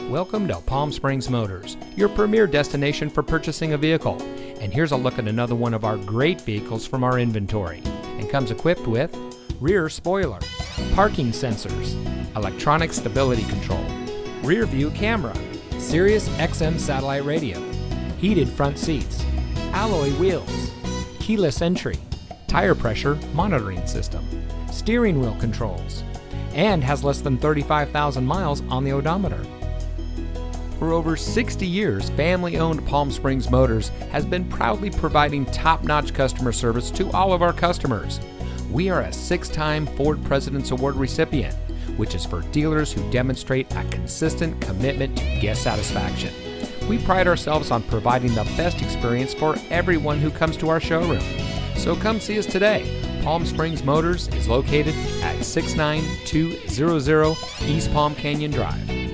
Welcome to Palm Springs Motors, your premier destination for purchasing a vehicle. And here's a look at another one of our great vehicles from our inventory. And comes equipped with rear spoiler, parking sensors, electronic stability control, rear view camera, Sirius XM satellite radio, heated front seats, alloy wheels, keyless entry, tire pressure monitoring system, steering wheel controls, and has less than 35,000 miles on the odometer. For over 60 years, family-owned Palm Springs Motors has been proudly providing top-notch customer service to all of our customers. We are a 6-time Ford President's Award recipient, which is for dealers who demonstrate a consistent commitment to guest satisfaction. We pride ourselves on providing the best experience for everyone who comes to our showroom. So come see us today. Palm Springs Motors is located at 69200 East Palm Canyon Drive.